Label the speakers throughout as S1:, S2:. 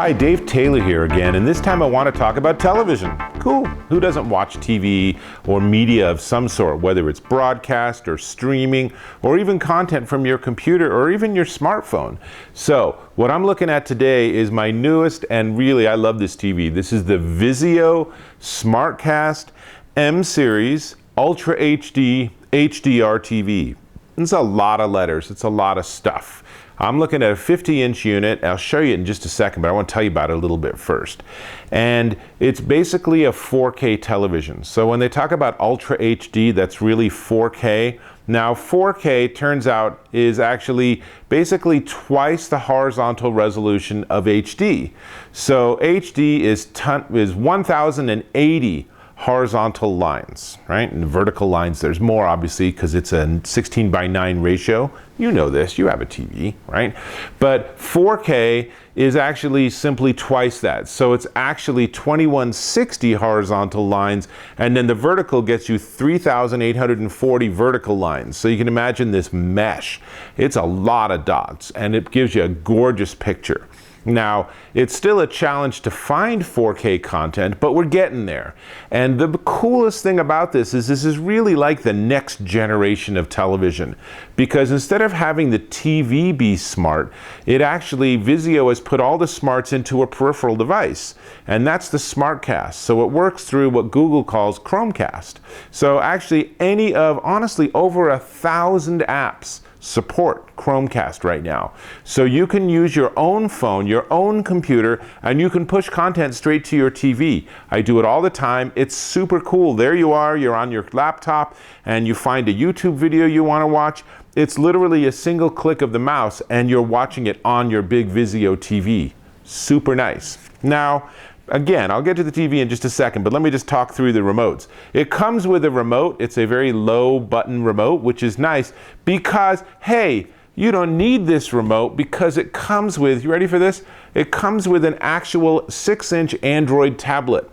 S1: Hi, Dave Taylor here again, and this time I want to talk about television. Cool. Who doesn't watch TV or media of some sort, whether it's broadcast or streaming or even content from your computer or even your smartphone? So, what I'm looking at today is my newest, and really I love this TV. This is the Vizio SmartCast M Series Ultra HD HDR TV. It's a lot of letters. It's a lot of stuff. I'm looking at a 50-inch unit. I'll show you in just a second, but I want to tell you about it a little bit first. And it's basically a 4K television. So when they talk about Ultra HD, that's really 4K. Now 4K, turns out, is actually basically twice the horizontal resolution of HD. So HD is 1080 horizontal lines, right? And vertical lines, there's more obviously because it's a 16:9 ratio. You know this, you have a TV, right? But 4K is actually simply twice that. So it's actually 2160 horizontal lines, and then the vertical gets you 3,840 vertical lines. So you can imagine this mesh. It's a lot of dots, and it gives you a gorgeous picture. Now, it's still a challenge to find 4K content, but we're getting there. And the coolest thing about this is really like the next generation of television. Because instead of having the TV be smart, Vizio has put all the smarts into a peripheral device. And that's the SmartCast. So it works through what Google calls ChromeCast. So actually honestly, over 1,000 apps support ChromeCast right now. So you can use your own phone, your own computer, and you can push content straight to your TV. I do it all the time. It's super cool. There you are, you're on your laptop, and you find a YouTube video you want to watch. It's literally a single click of the mouse, and you're watching it on your big Vizio TV. Super nice. Now, again, I'll get to the TV in just a second, but let me just talk through the remotes. It comes with a remote. It's a very low button remote, which is nice because, hey, you don't need this remote because it comes with, you ready for this? It comes with an actual 6-inch Android tablet.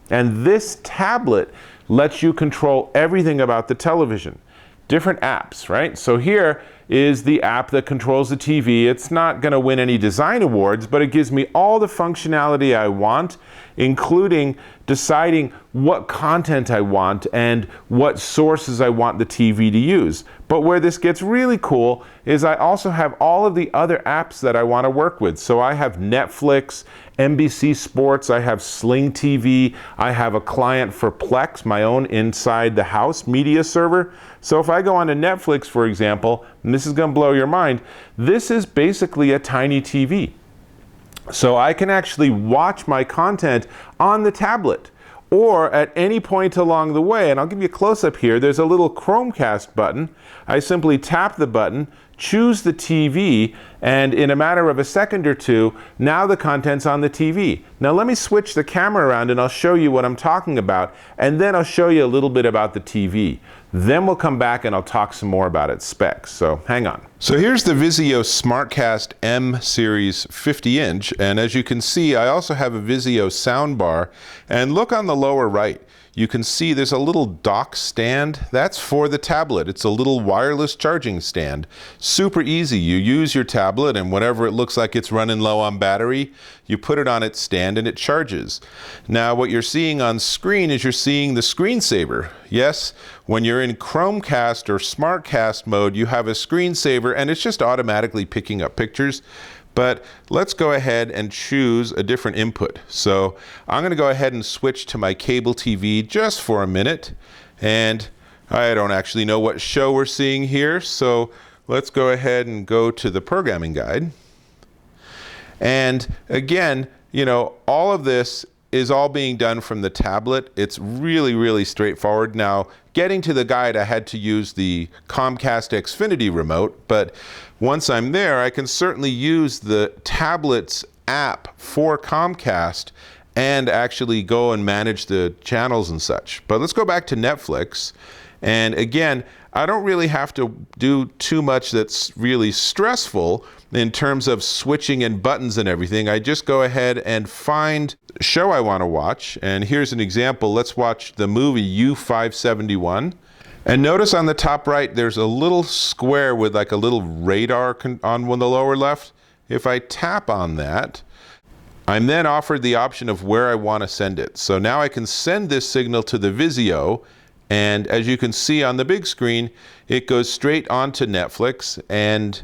S1: And this tablet lets you control everything about the television. Different apps, right? So here is the app that controls the TV. It's not going to win any design awards, but it gives me all the functionality I want, including deciding what content I want and what sources I want the TV to use. But where this gets really cool is I also have all of the other apps that I want to work with. So I have Netflix, NBC Sports, I have Sling TV, I have a client for Plex, my own inside the house media server. So if I go on to Netflix, for example, and this is going to blow your mind, this is basically a tiny TV. So I can actually watch my content on the tablet or at any point along the way. And I'll give you a close-up here. There's a little ChromeCast button. I simply tap the button, choose the TV, and in a matter of a second or two, now the content's on the TV. Now let me switch the camera around and I'll show you what I'm talking about, and then I'll show you a little bit about the TV. Then we'll come back and I'll talk some more about its specs, so hang on. So here's the Vizio SmartCast M Series 50-inch, and as you can see, I also have a Vizio soundbar, and look on the lower right. You can see there's a little dock stand. That's for the tablet. It's a little wireless charging stand. Super easy. You use your tablet, and whenever it looks like it's running low on battery, you put it on its stand and it charges. Now what you're seeing on screen is you're seeing the screensaver. Yes, when you're in ChromeCast or SmartCast mode, you have a screensaver and it's just automatically picking up pictures. But let's go ahead and choose a different input. So I'm going to go ahead and switch to my cable TV just for a minute. And I don't actually know what show we're seeing here. So let's go ahead and go to the programming guide. And again, you know, all of this is all being done from the tablet. It's really, really straightforward. Now, getting to the guide, I had to use the Comcast Xfinity remote, but once I'm there, I can certainly use the tablet's app for Comcast and actually go and manage the channels and such. But let's go back to Netflix. And again, I don't really have to do too much that's really stressful in terms of switching and buttons and everything. I just go ahead and find a show I want to watch. And here's an example. Let's watch the movie U-571. And notice on the top right, there's a little square with like a little radar on the lower left. If I tap on that, I'm then offered the option of where I want to send it. So now I can send this signal to the Vizio, and as you can see on the big screen, it goes straight onto Netflix, and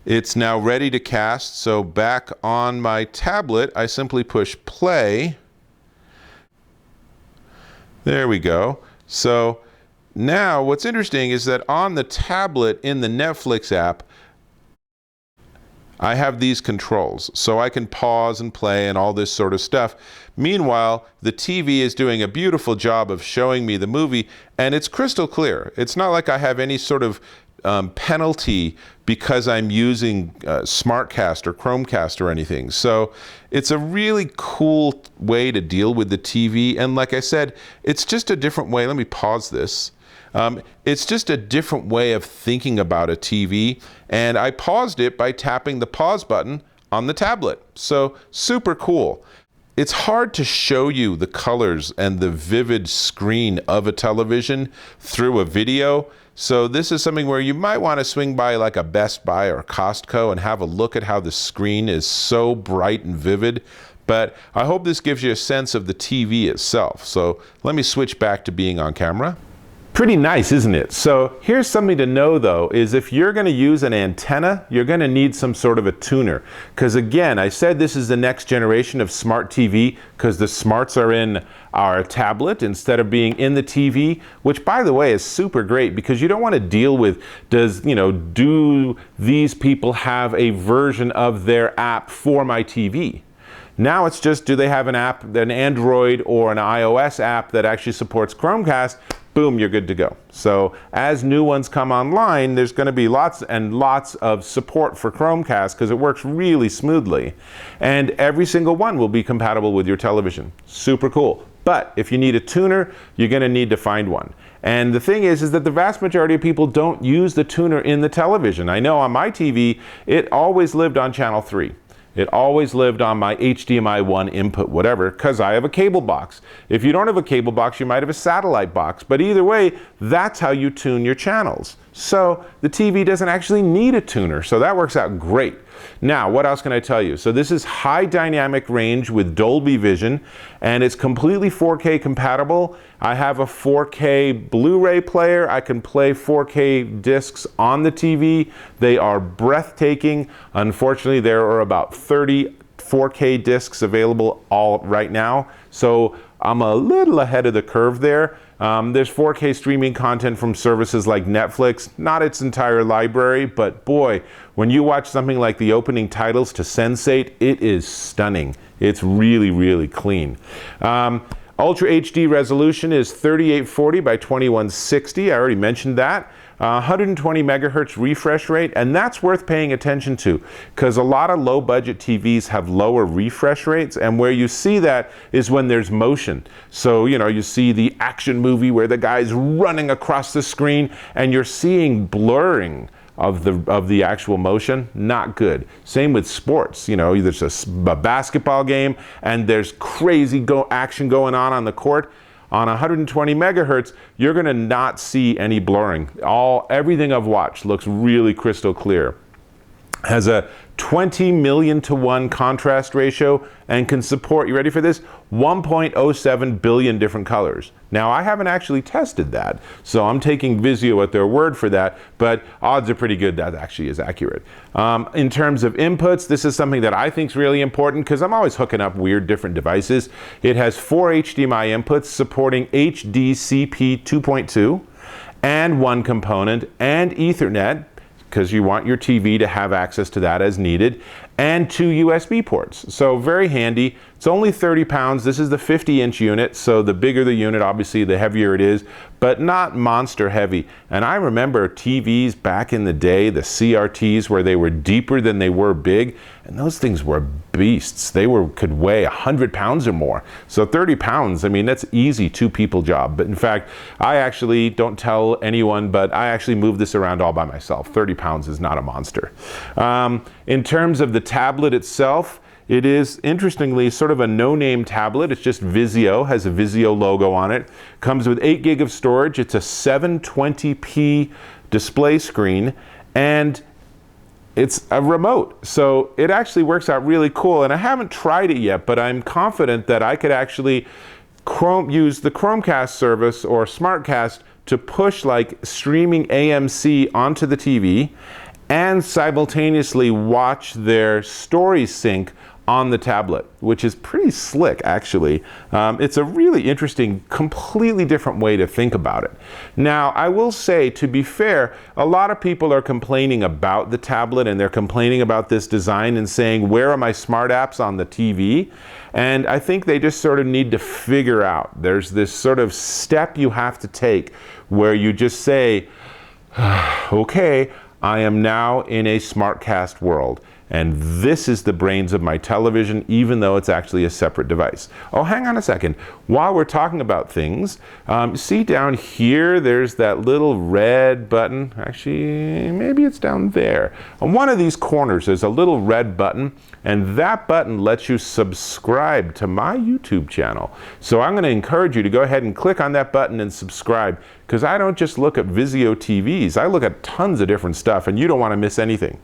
S1: it's now ready to cast. So back on my tablet, I simply push play. There we go. So now what's interesting is that on the tablet in the Netflix app, I have these controls, so I can pause and play and all this sort of stuff. Meanwhile, the TV is doing a beautiful job of showing me the movie, and it's crystal clear. It's not like I have any sort of penalty because I'm using SmartCast or ChromeCast or anything. So it's a really cool way to deal with the TV. And like I said, it's just a different way. Let me pause this. It's just a different way of thinking about a TV, and I paused it by tapping the pause button on the tablet. So super cool. It's hard to show you the colors and the vivid screen of a television through a video. So this is something where you might want to swing by like a Best Buy or Costco and have a look at how the screen is so bright and vivid. But I hope this gives you a sense of the TV itself. So let me switch back to being on camera. Pretty nice, isn't it? So here's something to know though, is if you're going to use an antenna, you're going to need some sort of a tuner. Because again, I said this is the next generation of smart TV because the smarts are in our tablet instead of being in the TV, which by the way is super great because you don't want to deal with, do these people have a version of their app for my TV? Now it's just, do they have an app, an Android or an iOS app that actually supports Chromecast? Boom, you're good to go. So as new ones come online, there's going to be lots and lots of support for Chromecast because it works really smoothly. And every single one will be compatible with your television. Super cool. But if you need a tuner, you're going to need to find one. And the thing is that the vast majority of people don't use the tuner in the television. I know on my TV, it always lived on channel 3. It always lived on my HDMI 1 input, whatever, because I have a cable box. If you don't have a cable box, you might have a satellite box. But either way, that's how you tune your channels. So the TV doesn't actually need a tuner. So that works out great. Now, what else can I tell you? So this is high dynamic range with Dolby Vision, and it's completely 4K compatible. I have a 4K Blu-ray player. I can play 4K discs on the TV. They are breathtaking. Unfortunately, there are about 30 4K discs available all right now. So I'm a little ahead of the curve there. There's 4K streaming content from services like Netflix, not its entire library, but boy, when you watch something like the opening titles to Sense8, it is stunning. It's really, really clean. Ultra HD resolution is 3840 by 2160. I already mentioned that. 120 megahertz refresh rate, and that's worth paying attention to because a lot of low budget TVs have lower refresh rates, and where you see that is when there's motion. So, you see the action movie where the guy's running across the screen and you're seeing blurring of the actual motion. Not good. Same with sports. There's a basketball game and there's crazy action going on the court. On 120 megahertz, you're going to not see any blurring. Everything I've watched looks really crystal clear. Has a 20 million to 1 contrast ratio and can support, you ready for this, 1.07 billion different colors. Now, I haven't actually tested that, so I'm taking Vizio at their word for that, but odds are pretty good that actually is accurate. In terms of inputs, this is something that I think is really important because I'm always hooking up weird different devices. It has 4 HDMI inputs supporting HDCP 2.2 and 1 component and Ethernet, because you want your TV to have access to that as needed, and 2 USB ports. So very handy. It's only 30 pounds. This is the 50-inch unit, so the bigger the unit, obviously, the heavier it is, but not monster heavy. And I remember TVs back in the day, the CRTs, where they were deeper than they were big, and those things were beasts. They could weigh 100 pounds or more. So 30 pounds, I mean, that's easy 2-people job. But in fact, I actually don't tell anyone, but I actually move this around all by myself. 30 pounds is not a monster. In terms of the tablet itself, it is, interestingly, sort of a no-name tablet. It's just Vizio, has a Vizio logo on it. Comes with 8 gig of storage. It's a 720p display screen. And it's a remote. So it actually works out really cool. And I haven't tried it yet, but I'm confident that I could actually use the ChromeCast service or SmartCast to push like streaming AMC onto the TV and simultaneously watch their story sync on the tablet, which is pretty slick actually. It's a really interesting, completely different way to think about it. Now, I will say, to be fair, a lot of people are complaining about the tablet and they're complaining about this design and saying, where are my smart apps on the TV? And I think they just sort of need to figure out, there's this sort of step you have to take where you just say, okay, I am now in a SmartCast world. And this is the brains of my television, even though it's actually a separate device. Oh, hang on a second. While we're talking about things, see down here, there's that little red button. Actually, maybe it's down there. On one of these corners, there's a little red button, and that button lets you subscribe to my YouTube channel. So I'm going to encourage you to go ahead and click on that button and subscribe, because I don't just look at Vizio TVs. I look at tons of different stuff, and you don't want to miss anything.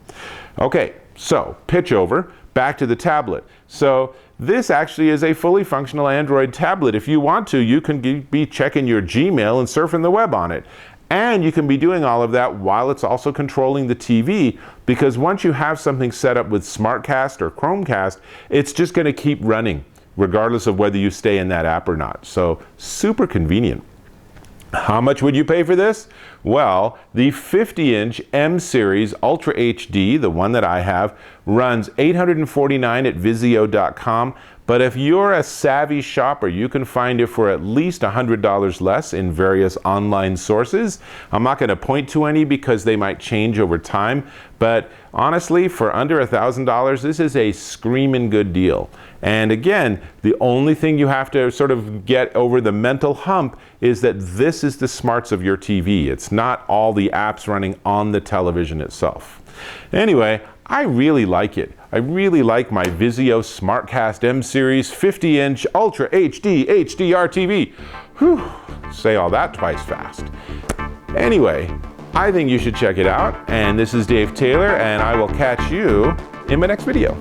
S1: Okay. So, pitch over, back to the tablet. So, this actually is a fully functional Android tablet. If you want to, you can be checking your Gmail and surfing the web on it. And you can be doing all of that while it's also controlling the TV, because once you have something set up with SmartCast or ChromeCast, it's just going to keep running, regardless of whether you stay in that app or not. So, super convenient. How much would you pay for this? Well, the 50-inch M Series Ultra HD, the one that I have, runs $849 at Vizio.com. But if you're a savvy shopper, you can find it for at least $100 less in various online sources. I'm not going to point to any because they might change over time. But honestly, for under $1,000, this is a screaming good deal. And again, the only thing you have to sort of get over the mental hump is that this is the smarts of your TV. It's not all the apps running on the television itself. Anyway, I really like it. I really like my Vizio SmartCast M Series 50-inch Ultra HD HDR TV. Whew, say all that twice fast. Anyway, I think you should check it out. And this is Dave Taylor, and I will catch you in my next video.